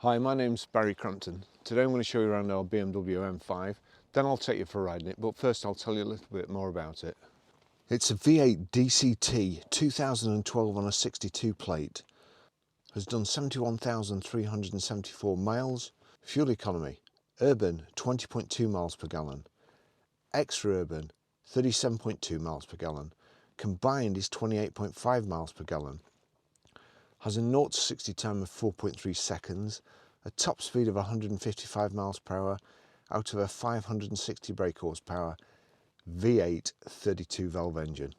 Hi, my name's Barry Crampton. Today I'm going to show you around our BMW M5, then I'll take you for a ride in it, but first I'll tell you a little bit more about it. It's a V8 DCT 2012 on a 62 plate. Has done 71,374 miles. Fuel economy, urban 20.2 miles per gallon. Extra urban 37.2 miles per gallon. Combined is 28.5 miles per gallon. Has a 0 to 60 time of 4.3 seconds, a top speed of 155 miles per hour out of a 560 brake horsepower V8 32 valve engine.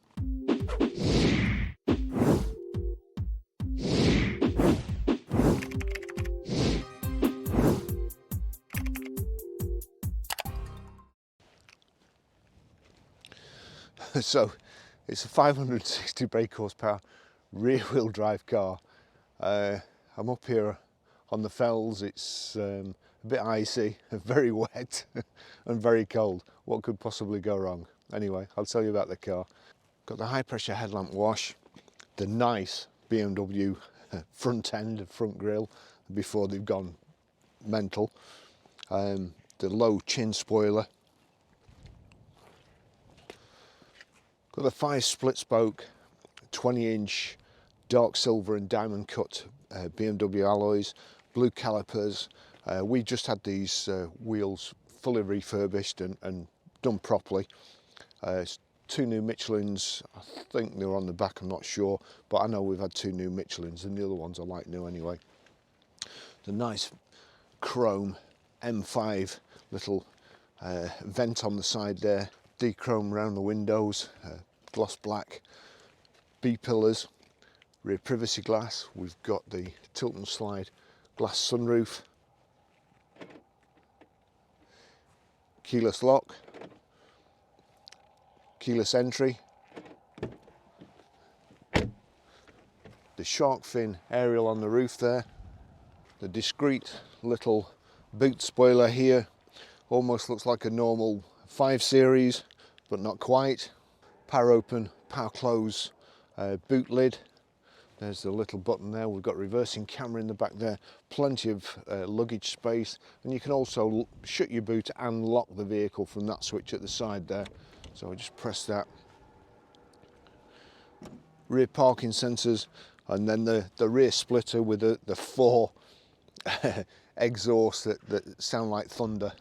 So it's a 560 brake horsepower rear wheel drive car. I'm up here on the fells. It's a bit icy, very wet and very cold. What could possibly go wrong? Anyway, I'll tell you about the car. Got the high pressure headlamp wash, the nice BMW front end, front grille before they've gone mental, the low chin spoiler. Got the 5 split spoke, 20-inch dark silver and diamond cut BMW alloys, blue calipers. We just had these wheels fully refurbished and done properly. 2 new Michelins. I think they were on the back, I'm not sure, but I know we've had 2 new Michelins and the other ones are like new anyway. The nice chrome M5 little vent on the side there, D-chrome around the windows, gloss black B-pillars, rear privacy glass. We've got the tilt and slide glass sunroof, keyless lock, keyless entry, the shark fin aerial on the roof there, the discreet little boot spoiler here, almost looks like a normal 5 Series, but not quite. Power open, power close boot lid. There's the little button there. We've got reversing camera in the back there, plenty of luggage space, and you can also shut your boot and lock the vehicle from that switch at the side there. So I just press that. Rear parking sensors, and then the rear splitter with the 4 exhausts that sound like thunder.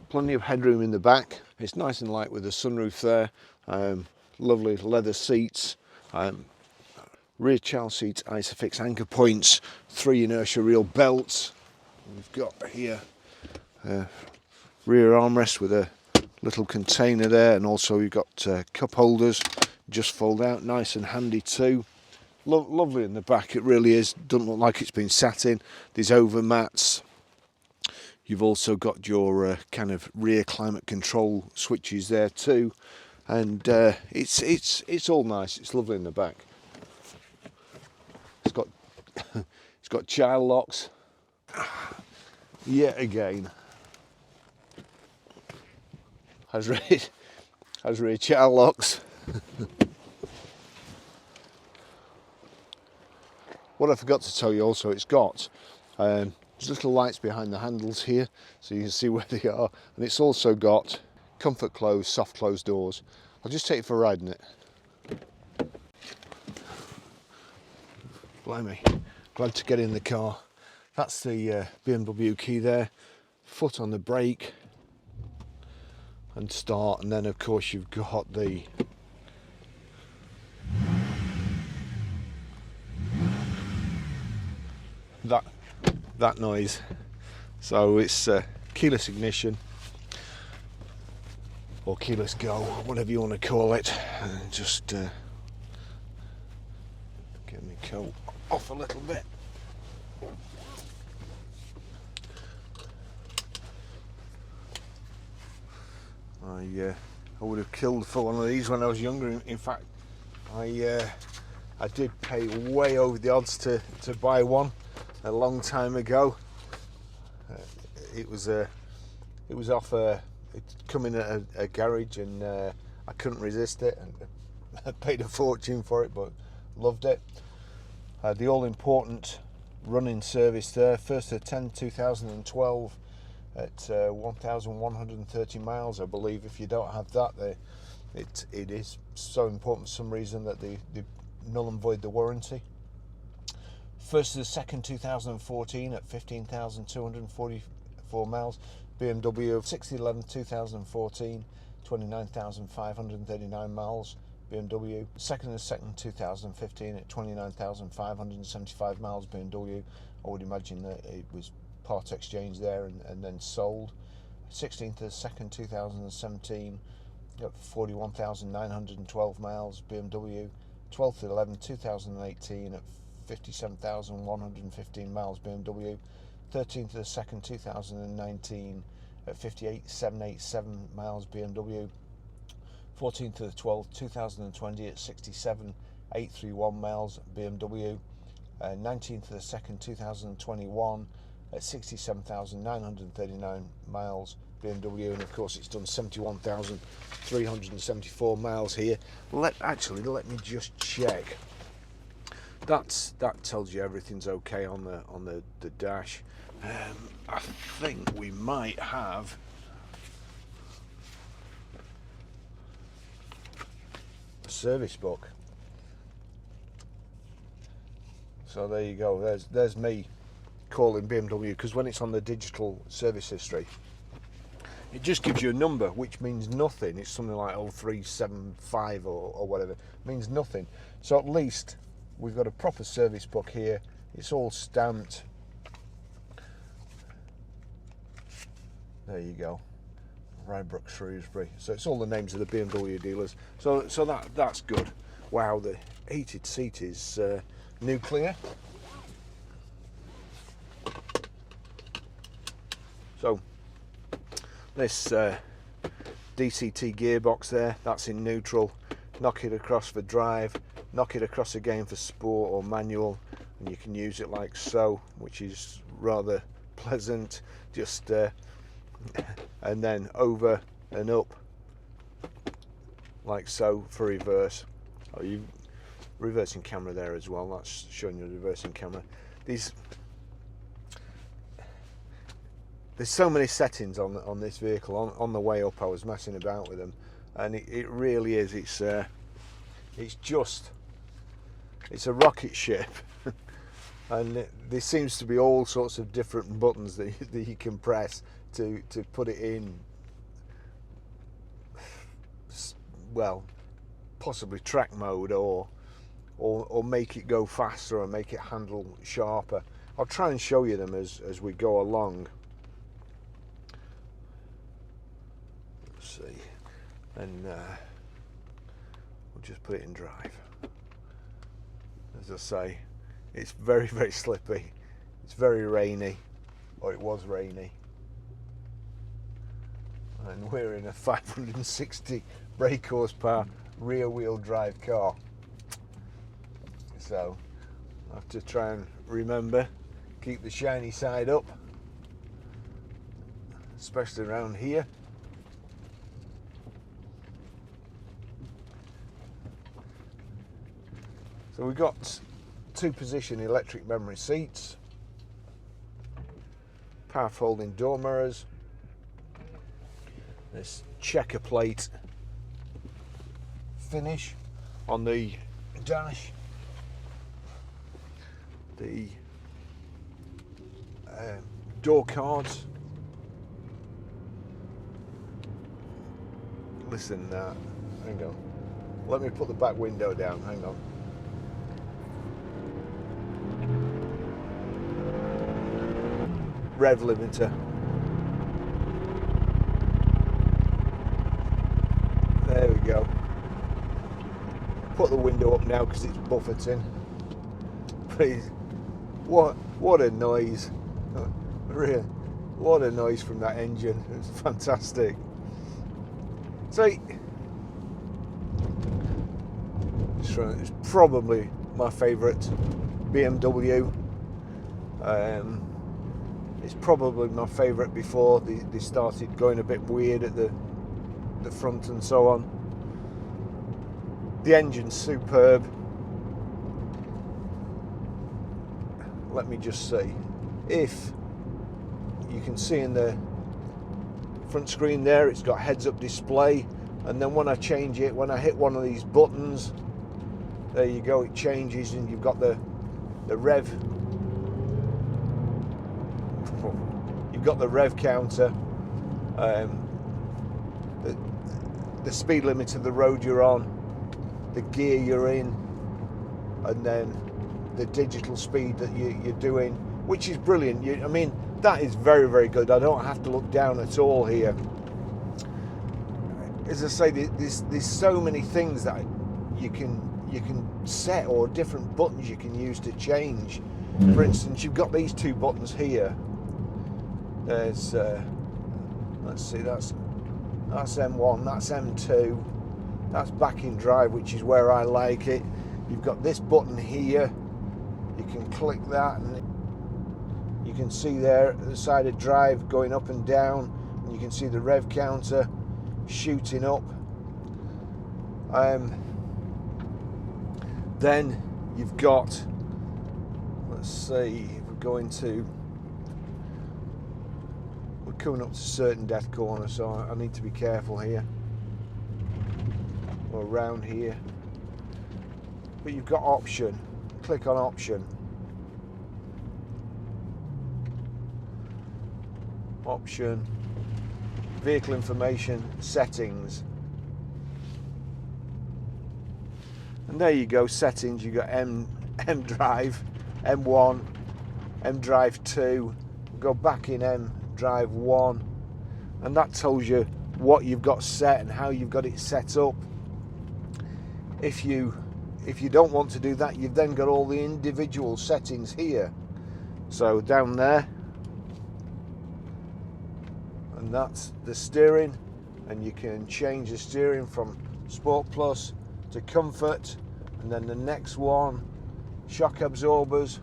Plenty of headroom in the back. It's nice and light with the sunroof there. Lovely leather seats. Rear child seats, Isofix anchor points, 3 inertia reel belts. We've got here rear armrest with a little container there, and also you've got cup holders, just fold out, nice and handy too. Lovely in the back, it really is. Doesn't look like it's been sat in. There's over mats. You've also got your kind of rear climate control switches there too, and it's all nice. It's lovely in the back. It's got child locks. Yet again, has rear child locks. What I forgot to tell you also, it's got there's little lights behind the handles here, so you can see where they are, and it's also got comfort close, soft close doors. I'll just take you for a ride in it. Blimey, glad to get in the car. That's the BMW key there, foot on the brake and start, and then of course you've got the that noise. So it's keyless ignition or keyless go, whatever you want to call it. Just get my coat off a little bit. I would have killed for one of these when I was younger. In fact, I did pay way over the odds to buy one a long time ago. It was off a It's come in at a garage, and I couldn't resist it, and I paid a fortune for it, but loved it. The all-important running service there, 1st of 10 2012 at 1,130 miles, I believe. If you don't have that, it is so important for some reason that they null and void the warranty. 1st of the 2nd 2014 at 15,244 miles, BMW. 6th of the 11th 2014, 29,539 miles, BMW. 2nd of the 2nd 2015 at 29,575 miles, BMW. I would imagine that it was part exchange there and then sold. 16th of the 2nd 2017 at 41,912 miles, BMW. 12th of the 11th 2018 at 57,115 miles, BMW. 13th of the 2nd 2019 at 58,787 miles, BMW. 14th of the 12th 2020 at 67,831 miles, BMW. 19th of the 2nd 2021 at 67,939 miles, BMW, and of course it's done 71,374 miles here. Let me just check. That tells you everything's okay on the dash. I think we might have a service book. So there you go. There's me calling BMW, because when it's on the digital service history, it just gives you a number which means nothing. It's something like 0375 or whatever. It means nothing. So at least we've got a proper service book here. It's all stamped. There you go. Rybrook, Shrewsbury. So it's all the names of the BMW dealers. So that's good. Wow, the heated seat is nuclear. So this DCT gearbox there, that's in neutral. Knock it across for drive, knock it across again for sport or manual, and you can use it like so, which is rather pleasant. Just and then over and up like so for reverse. Oh, you reversing camera there as well. That's showing you the reversing camera. There's so many settings on this vehicle. On the way up, I was messing about with them, and it really is. It's a rocket ship, and there seems to be all sorts of different buttons that you can press to put it in. Well, possibly track mode or make it go faster or make it handle sharper. I'll try and show you them as we go along. Let's see, and we'll just put it in drive. As I say, it's very, very slippy. It's very rainy, or it was rainy, and we're in a 560 brake horsepower rear wheel drive car. So I have to try and remember, keep the shiny side up, especially around here. So we've got 2-position electric memory seats, power folding door mirrors, this checker plate finish on the dash, the door cards. Listen, hang on, let me put the back window down, hang on. Rev limiter. There we go. Put the window up now because it's buffeting. Please, what a noise! Really, what a noise from that engine. It's fantastic. So it's probably my favourite BMW. It's probably my favourite before they started going a bit weird at the front and so on. The engine's superb. Let me just see if you can see in the front screen there, it's got heads-up display, and then when I change it, when I hit one of these buttons, there you go, it changes, and you've got the rev. You've got the rev counter, the speed limit of the road you're on, the gear you're in, and then the digital speed that you're doing, which is brilliant. I mean, that is very, very good. I don't have to look down at all here. As I say, there's so many things that you can set, or different buttons you can use to change. For instance, you've got these two buttons here. There's let's see, that's M1, that's M2, that's back in drive, which is where I like it. You've got this button here, you can click that and you can see there at the side of drive going up and down, and you can see the rev counter shooting up. Then you've got, let's see, we're coming up to certain death corner, so I need to be careful here, or around here. But you've got option, click on option. Option, vehicle information, settings. And there you go, settings. You've got M drive, M1, M drive 2, go back in M drive 1, and that tells you what you've got set and how you've got it set up. If you don't want to do that, you've then got all the individual settings here. So down there, and that's the steering, and you can change the steering from Sport Plus to Comfort, and then the next one, shock absorbers.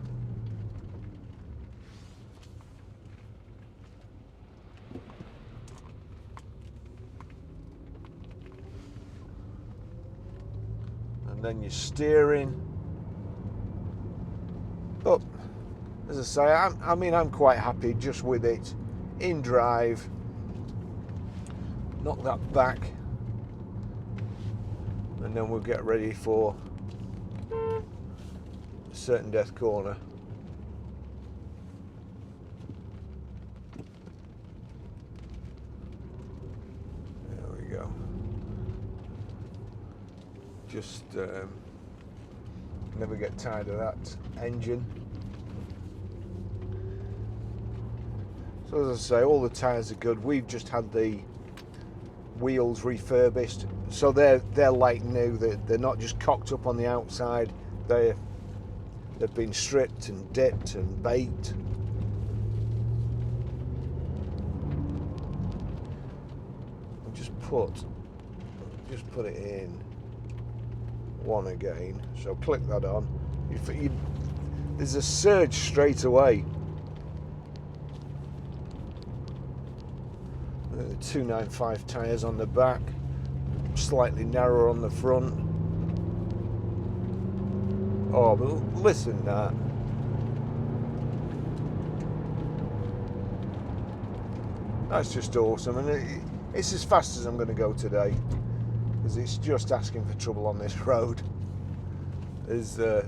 And then your steering. But as I say, I mean, I'm quite happy just with it in drive. Knock that back, and then we'll get ready for a certain death corner. There we go. Just never get tired of that engine. So as I say, all the tyres are good. We've just had the wheels refurbished, so they're like new. They're not just cocked up on the outside. They've been stripped and dipped and baked. I'll just put it in one again. So click that on. There's a surge straight away. 295 tyres on the back, slightly narrower on the front. Oh, but listen to that. That's just awesome, and it's as fast as I'm going to go today, because it's just asking for trouble on this road. There'll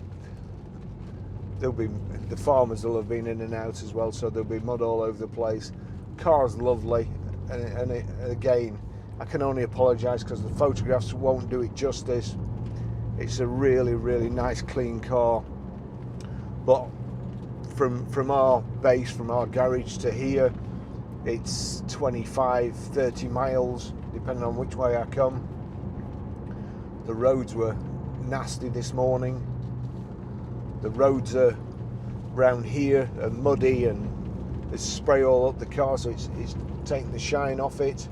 be, the farmers will have been in and out as well, so there'll be mud all over the place. Car's lovely. And again, I can only apologise because the photographs won't do it justice. It's a really, really nice, clean car. But from our base, from our garage to here, it's 25-30 miles, depending on which way I come. The roads were nasty this morning. The roads are around here are muddy, and there's spray all up the car, so it's taking the shine off it.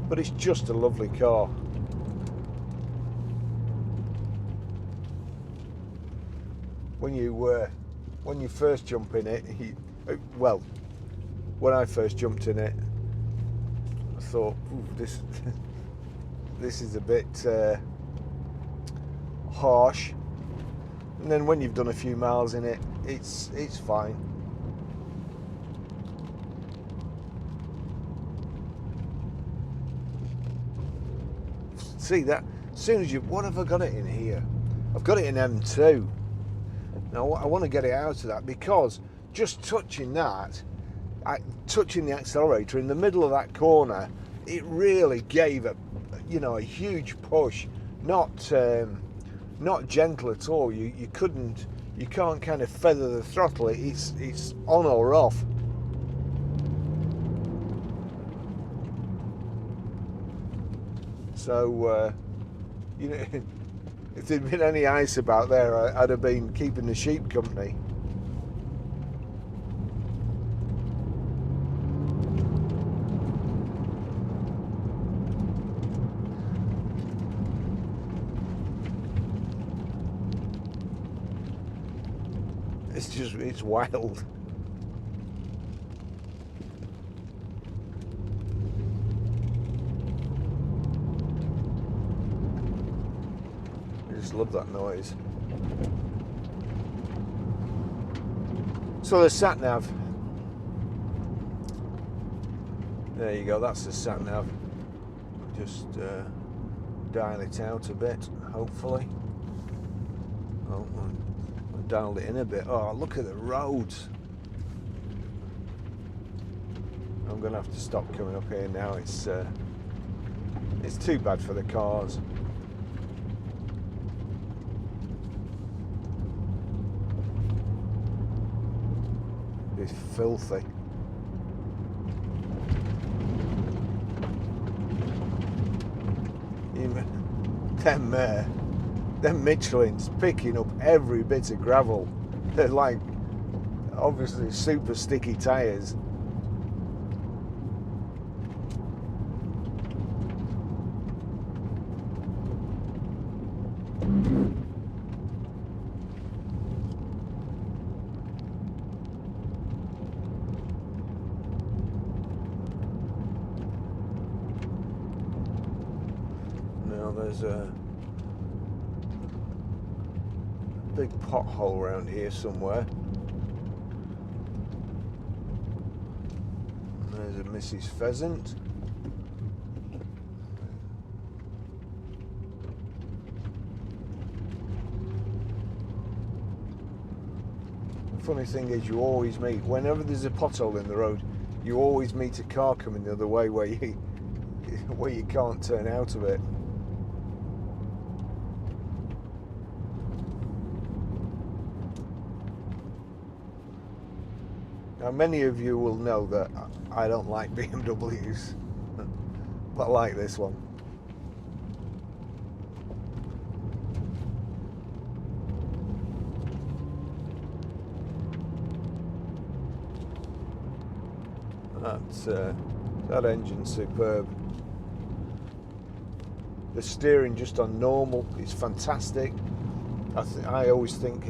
But it's just a lovely car. When you first jump in it, well, when I first jumped in it, I thought, this is a bit harsh. And then when you've done a few miles in it, it's fine. See that? As soon as what have I got it in here? I've got it in M2. Now I want to get it out of that, because just touching that, touching the accelerator in the middle of that corner, it really gave a huge push. Not gentle at all. You can't kind of feather the throttle. It's on or off. So if there'd been any ice about there, I'd have been keeping the sheep company. It's wild. I just love that noise. So the sat nav. There you go, that's the sat nav. Just dial it out a bit, hopefully. Oh, I dialed it in a bit. Oh, look at the roads. I'm gonna have to stop coming up here now. It's too bad for the cars. It's filthy. Even them Michelin's picking up every bit of gravel. They're like, obviously, super sticky tyres. Now there's a big pothole around here somewhere. There's a Mrs. Pheasant. The funny thing is, you always meet, whenever there's a pothole in the road, you always meet a car coming the other way where you can't turn out of it. Now, many of you will know that I don't like BMWs, but I like this one. That engine's superb. The steering just on normal is fantastic. I always think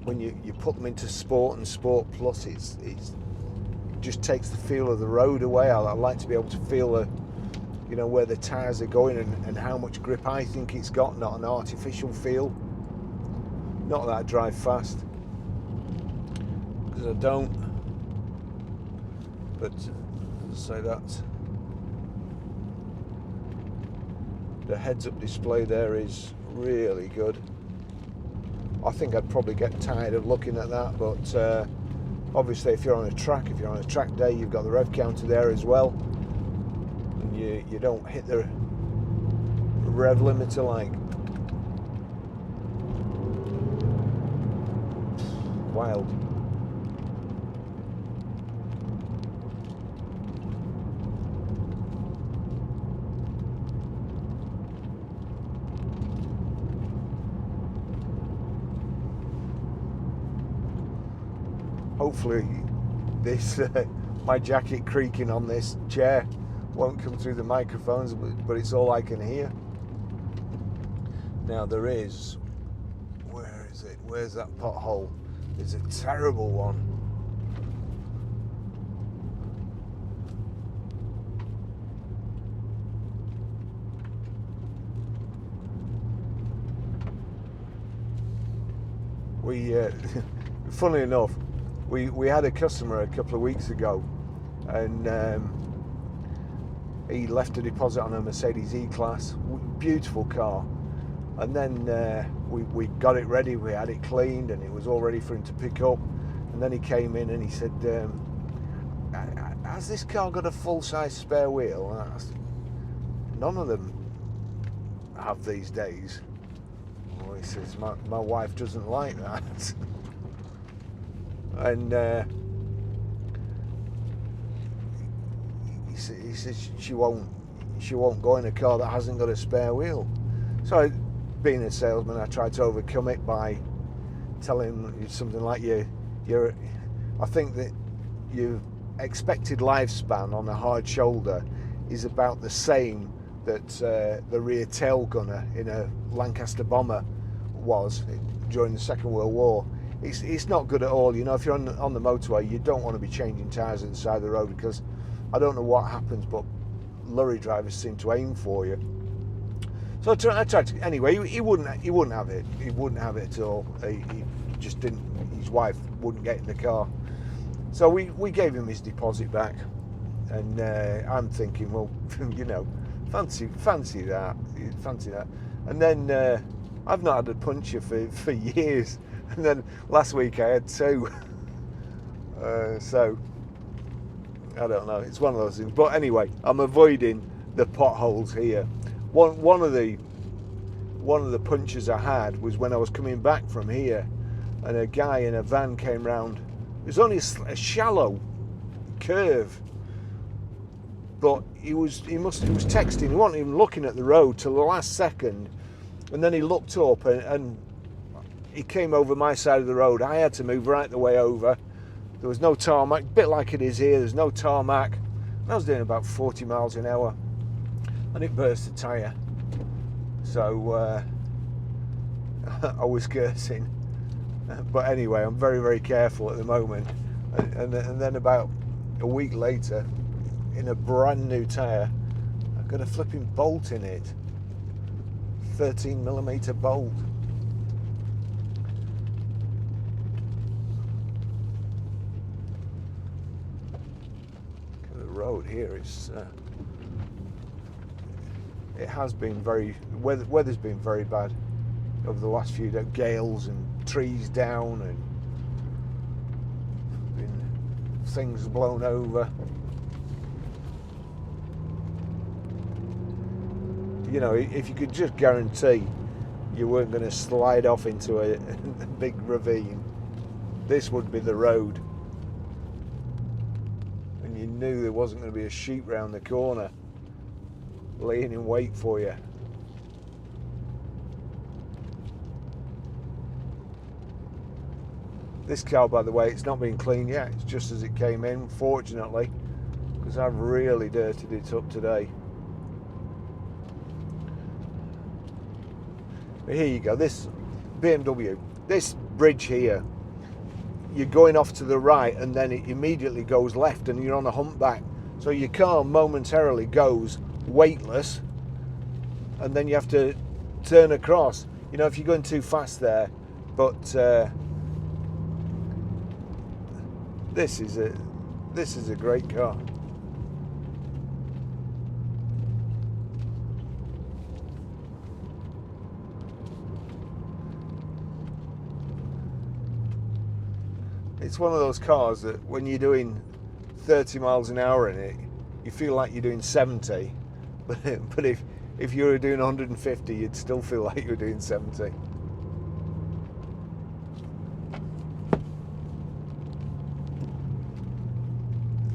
when you put them into Sport and Sport Plus, it just takes the feel of the road away. I like to be able to feel where the tyres are going and how much grip I think it's got, not an artificial feel. Not that I drive fast, because I don't. But say that the heads-up display there is really good. I think I'd probably get tired of looking at that, but obviously if you're on a track day, you've got the Rev Counter there as well, and you don't hit the rev limiter like wild. Hopefully this my jacket creaking on this chair won't come through the microphones, but it's all I can hear. Now there is, where is it? Where's that pothole? It's a terrible one. We, funnily enough, we had a customer a couple of weeks ago, and he left a deposit on a Mercedes E-Class, beautiful car, and then we got it ready, we had it cleaned, and it was all ready for him to pick up. And then he came in and he said, has this car got a full-size spare wheel? And I said, none of them have these days. Well, he says, my wife doesn't like that. And he says she won't go in a car that hasn't got a spare wheel. So, being a salesman, I tried to overcome it by telling him something like, I think that your expected lifespan on a hard shoulder is about the same that the rear tail gunner in a Lancaster bomber was during the Second World War. It's not good at all. You know, if you're on the motorway, you don't want to be changing tyres at the side of the road, because I don't know what happens, but lorry drivers seem to aim for you. So I tried to, anyway, he wouldn't have it. He wouldn't have it at all. He just didn't. His wife wouldn't get in the car. So we gave him his deposit back, and I'm thinking, well, you know, fancy that. And then I've not had a puncture for years, and then last week I had two. So I don't know. It's one of those things. But anyway, I'm avoiding the potholes here. One of the punctures I had was when I was coming back from here, and a guy in a van came round. It was only a shallow curve, but he was texting. He wasn't even looking at the road till the last second, and then he looked up and he came over my side of the road. I had to move right the way over. There was no tarmac, a bit like it is here. There's no tarmac. I was doing about 40 miles an hour, and it burst a tyre. So I was cursing. But anyway, I'm very, very careful at the moment. And then about a week later, in a brand new tyre, I've got a flipping bolt in it. 13mm bolt. The road here is... it has been very... weather's been very bad over the last few days. Gales and trees down, and things blown over. You know, if you could just guarantee you weren't going to slide off into a big ravine, this would be the road. And you knew there wasn't going to be a sheep round the corner laying in wait for you. This car, by the way, it's not been cleaned yet. It's just as it came in, fortunately, because I've really dirtied it up today. But here you go, this BMW, this bridge here, you're going off to the right and then it immediately goes left and you're on a humpback. So your car momentarily goes weightless, and then you have to turn across. You know, if you're going too fast there, but this is a great car. It's one of those cars that when you're doing 30 miles an hour in it, you feel like you're doing 70, but if you were doing 150, you'd still feel like you were doing 70.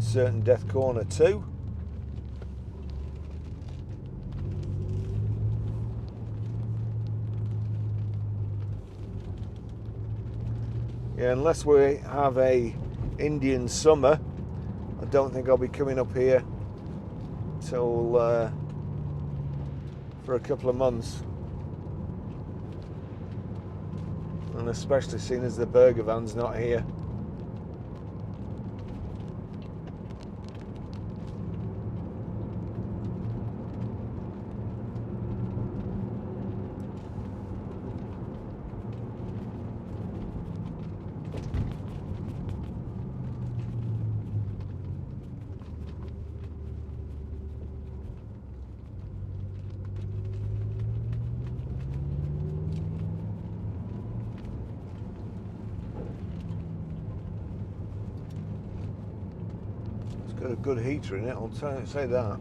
Certain death corner too. Yeah, unless we have a Indian summer, I don't think I'll be coming up here till for a couple of months, and especially seeing as the burger van's not here. Got a good heater in it, I'll say that.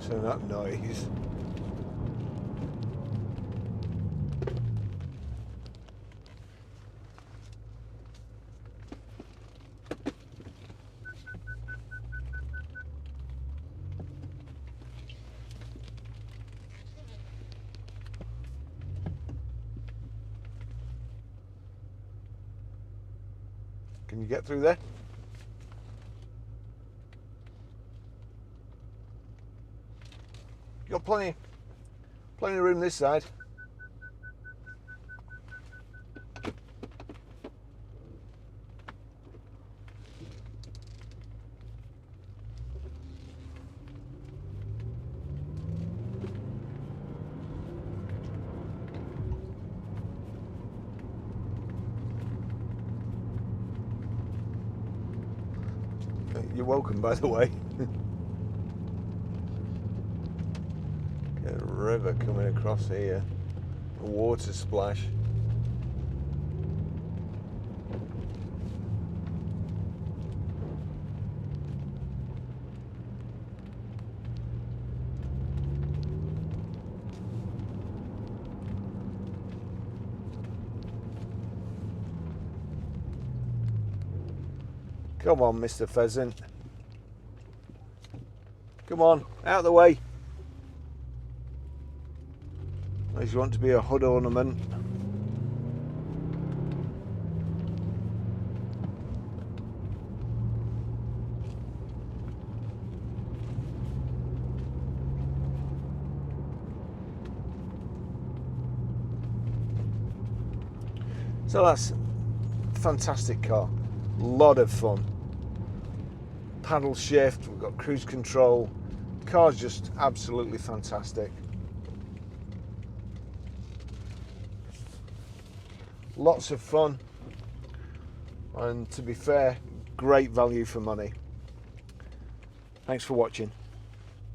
So that noise. Can you get through there? You got plenty of room this side. You're welcome, by the way. Get a river coming across here, a water splash. Come on, Mr. Pheasant. Come on, out of the way. Unless you want to be a hood ornament. So that's a fantastic car. Lot of fun. Paddle shift, we've got cruise control. The car's just absolutely fantastic. Lots of fun, and to be fair, great value for money. Thanks for watching.